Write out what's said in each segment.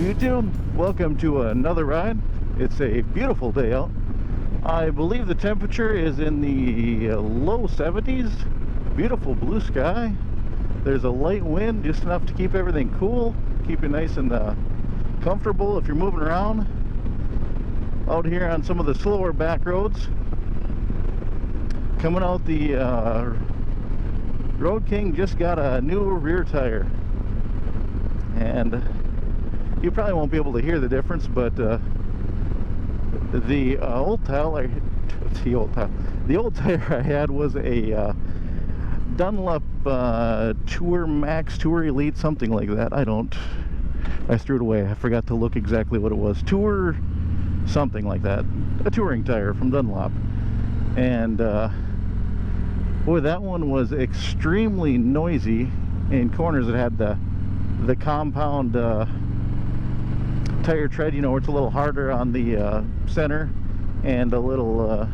YouTube, welcome to another ride. It's a beautiful day out. I believe the temperature is in the low 70s. Beautiful blue sky. There's a light wind, just enough to keep everything cool, keep you nice and comfortable if you're moving around out here on some of the slower back roads. Coming out, the Road King just got a new rear tire, and you probably won't be able to hear the difference, but the old tire I had was a Dunlop Tour Max, Tour Elite, something like that. I threw it away. I forgot to look exactly what it was. Tour something like that. A touring tire from Dunlop. And boy, that one was extremely noisy in corners. It had the compound tire tread, you know, where it's a little harder on the center and a little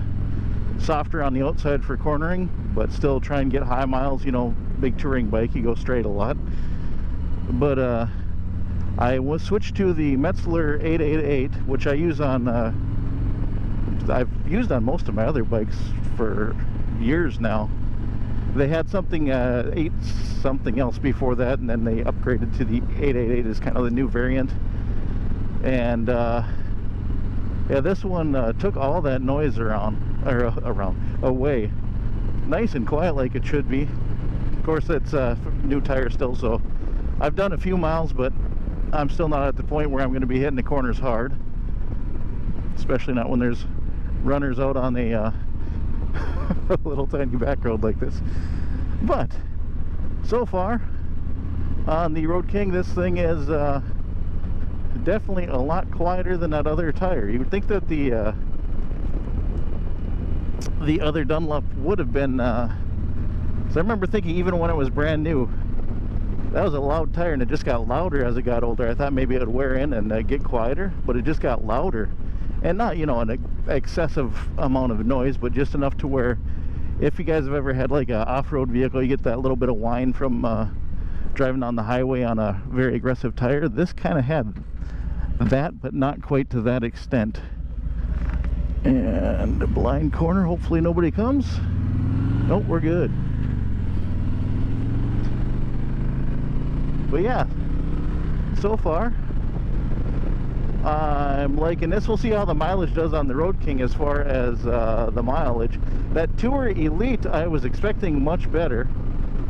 softer on the outside for cornering, but still try and get high miles. You know, big touring bike, you go straight a lot. But I was switched to the Metzeler 888, which I use on I've used on most of my other bikes for years now. They had something 8 something else before that, and then they upgraded to the 888 as kind of the new variant. And yeah, this one took all that noise away. Nice and quiet like it should be. Of course, it's a new tire still, so I've done a few miles, but I'm still not at the point where I'm going to be hitting the corners hard, especially not when there's runners out on a little tiny back road like this. But so far on the Road King, this thing is definitely a lot quieter than that other tire. You would think that the other Dunlop would have been so I remember thinking, even when it was brand new, that was a loud tire, and it just got louder as it got older. I thought maybe it would wear in and get quieter, but it just got louder. And not, you know, an excessive amount of noise, but just enough to where, if you guys have ever had like an off-road vehicle, you get that little bit of whine from driving on the highway on a very aggressive tire. This kind of had that, but not quite to that extent. And a blind corner, hopefully nobody comes. Nope, we're good. But yeah, so far I'm liking this. We'll see how the mileage does on the Road King as far as the mileage. That Tour Elite, I was expecting much better,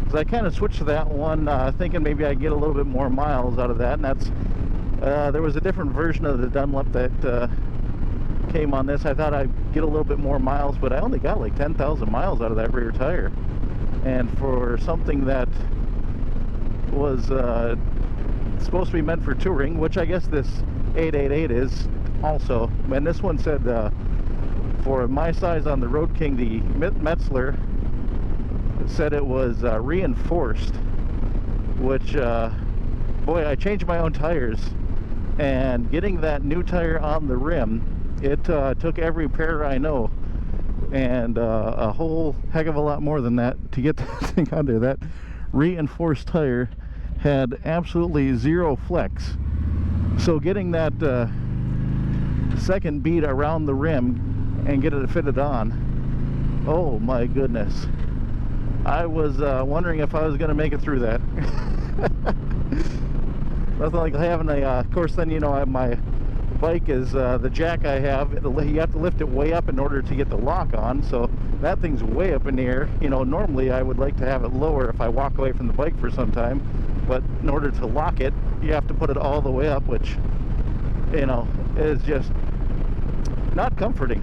so I kind of switched to that one, thinking maybe I'd get a little bit more miles out of that. And that's there was a different version of the Dunlop that came on this. I thought I'd get a little bit more miles, but I only got like 10,000 miles out of that rear tire. And for something that was supposed to be meant for touring, which I guess this 888 is also, and this one said for my size on the Road King, the Metzeler said it was reinforced, which boy, I changed my own tires, and getting that new tire on the rim, it took every pair I know, and a whole heck of a lot more than that to get that thing on there. That reinforced tire had absolutely zero flex, so getting that second bead around the rim and get it fitted on, oh my goodness, I was wondering if I was going to make it through that. Nothing like having a of course, then, you know, my bike is the jack I have, you have to lift it way up in order to get the lock on, so that thing's way up in the air. You know, normally I would like to have it lower if I walk away from the bike for some time, but in order to lock it, you have to put it all the way up, which, you know, is just not comforting.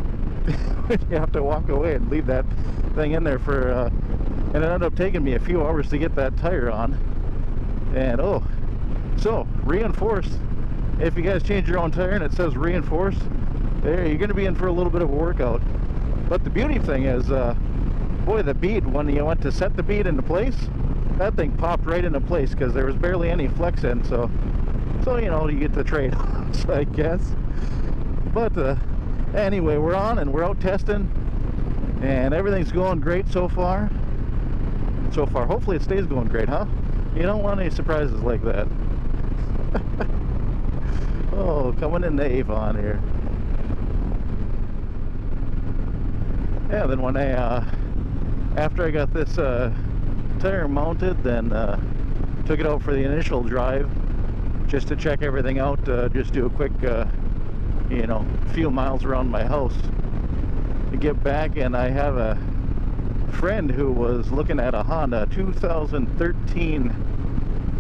You have to walk away and leave that thing in there for and it ended up taking me a few hours to get that tire on. And oh, so reinforced. If you guys change your own tire and it says reinforced, there, you're going to be in for a little bit of a workout. But the beauty thing is, boy, the bead, when you went to set the bead into place, that thing popped right into place because there was barely any flex in. So you know, you get the trade-offs, I guess. But anyway, we're on and we're out testing, and everything's going great so far. Hopefully it stays going great, huh? You don't want any surprises like that. Oh, coming into Avon here. Yeah, then when I, after I got this tire mounted, then took it out for the initial drive just to check everything out, just do a quick, you know, few miles around my house to get back. And I have a friend who was looking at a Honda 2013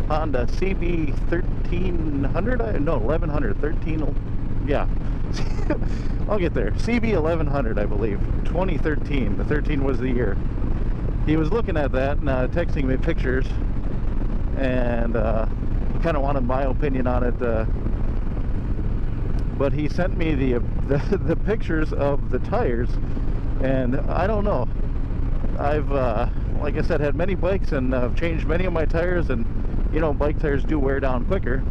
Honda CB 1300, no, 1100, 13, yeah. I'll get there. CB 1100, I believe, 2013. The 13 was the year. He was looking at that and texting me pictures, and kind of wanted my opinion on it. But he sent me the pictures of the tires, and I don't know. I've, like I said, had many bikes and I've changed many of my tires, and you know, bike tires do wear down quicker.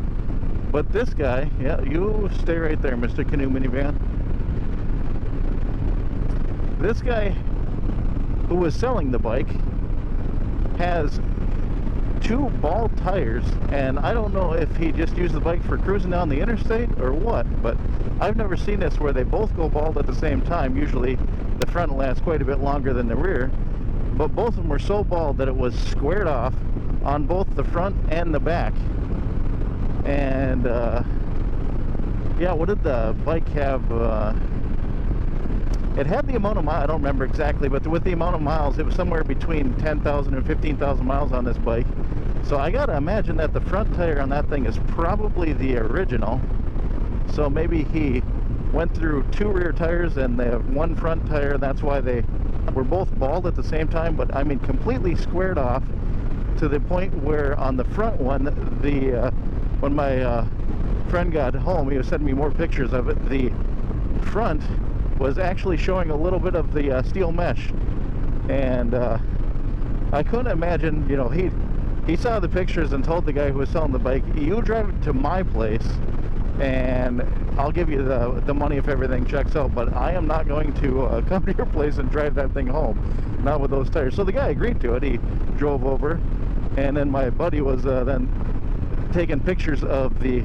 But this guy, yeah, you stay right there, Mr. Canoe Minivan. This guy who was selling the bike has 2 bald tires, and I don't know if he just used the bike for cruising down the interstate or what, but I've never seen this where they both go bald at the same time. Usually the front lasts quite a bit longer than the rear, but both of them were so bald that it was squared off on both the front and the back. And yeah, what did the bike have? It had the amount of miles, I don't remember exactly, but with the amount of miles, it was somewhere between 10,000 and 15,000 miles on this bike. So I gotta imagine that the front tire on that thing is probably the original. So maybe he went through 2 rear tires and they have 1 front tire. That's why they were both bald at the same time, but I mean completely squared off to the point where on the front one, when my friend got home, he was sending me more pictures of it. The front was actually showing a little bit of the steel mesh, and I couldn't imagine, you know, he saw the pictures and told the guy who was selling the bike, you drive it to my place and I'll give you the money if everything checks out, but I am not going to come to your place and drive that thing home, not with those tires. So the guy agreed to it. He drove over, and then my buddy was then taking pictures of the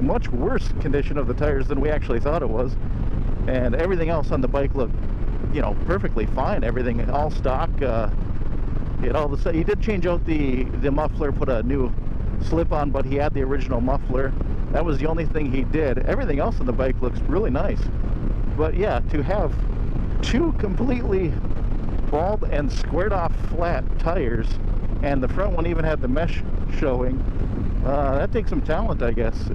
much worse condition of the tires than we actually thought it was, and everything else on the bike looked, you know, perfectly fine. Everything all stock. He did change out the muffler, put a new slip on, but he had the original muffler. That was the only thing he did. Everything else on the bike looks really nice. But yeah, to have 2 completely bald and squared off flat tires, and the front one even had the mesh showing, that takes some talent, I guess.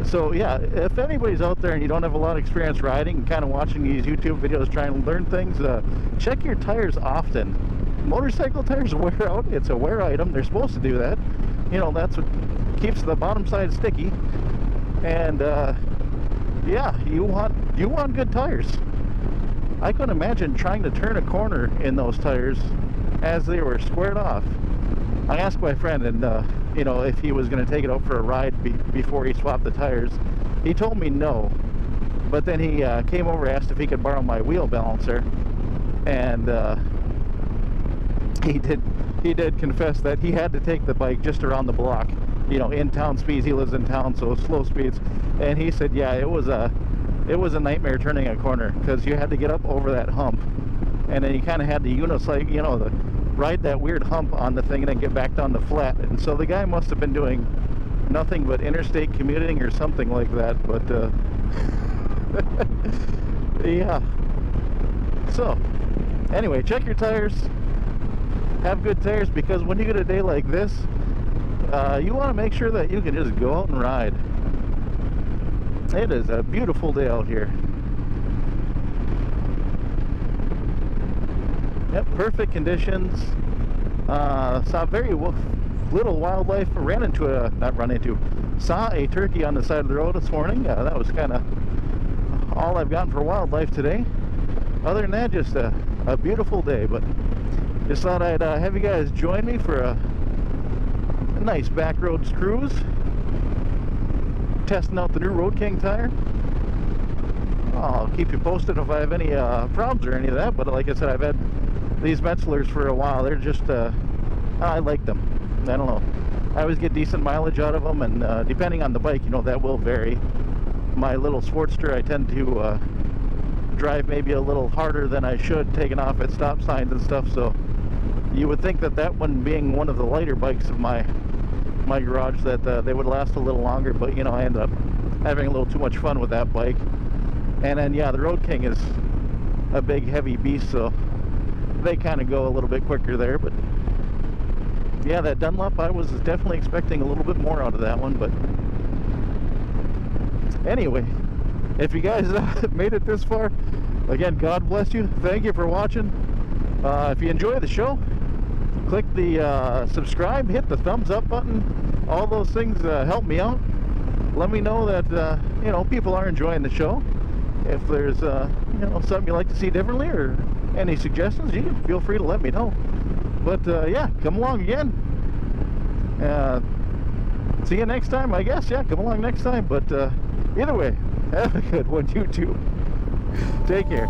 So yeah, if anybody's out there and you don't have a lot of experience riding and kind of watching these YouTube videos trying to learn things, check your tires often. Motorcycle tires wear out. It's a wear item. They're supposed to do that. You know, that's what keeps the bottom side sticky. And yeah, you want good tires. I couldn't imagine trying to turn a corner in those tires as they were squared off. I asked my friend, and you know, if he was going to take it out for a ride before he swapped the tires. He told me no, but then he came over, asked if he could borrow my wheel balancer, and he did confess that he had to take the bike just around the block, you know, in town speeds. He lives in town, so slow speeds. And he said, yeah, it was a nightmare turning a corner, because you had to get up over that hump, and then you kind of had to unicycle, you know, ride that weird hump on the thing and then get back down the flat. And so the guy must have been doing nothing but interstate commuting or something like that. But yeah. So anyway, check your tires. Have good tires, because when you get a day like this, you want to make sure that you can just go out and ride. It is a beautiful day out here. Yep, perfect conditions. Saw very little wildlife. Saw a turkey on the side of the road this morning. That was kind of all I've gotten for wildlife today. Other than that, just a beautiful day. But just thought I'd have you guys join me for a nice backroads cruise, testing out the new Road King tire. I'll keep you posted if I have any problems or any of that. But like I said, I've had these Metzelers for a while. They're just I like them. I don't know, I always get decent mileage out of them, and depending on the bike, you know, that will vary. My little Sportster, I tend to drive maybe a little harder than I should, taking off at stop signs and stuff, so you would think that that one being one of the lighter bikes of my garage, that they would last a little longer, but you know, I ended up having a little too much fun with that bike. And then yeah, the Road King is a big heavy beast, so they kind of go a little bit quicker there. But yeah, that Dunlop, I was definitely expecting a little bit more out of that one. But anyway, if you guys made it this far, again, God bless you. Thank you for watching. If you enjoy the show, click the subscribe, hit the thumbs up button. All those things help me out. Let me know that you know, people are enjoying the show. If there's you know, something you'd like to see differently, or any suggestions, you can feel free to let me know. But yeah, come along again. See you next time, I guess. Yeah, come along next time. But either way, have a good one, you too. Take care.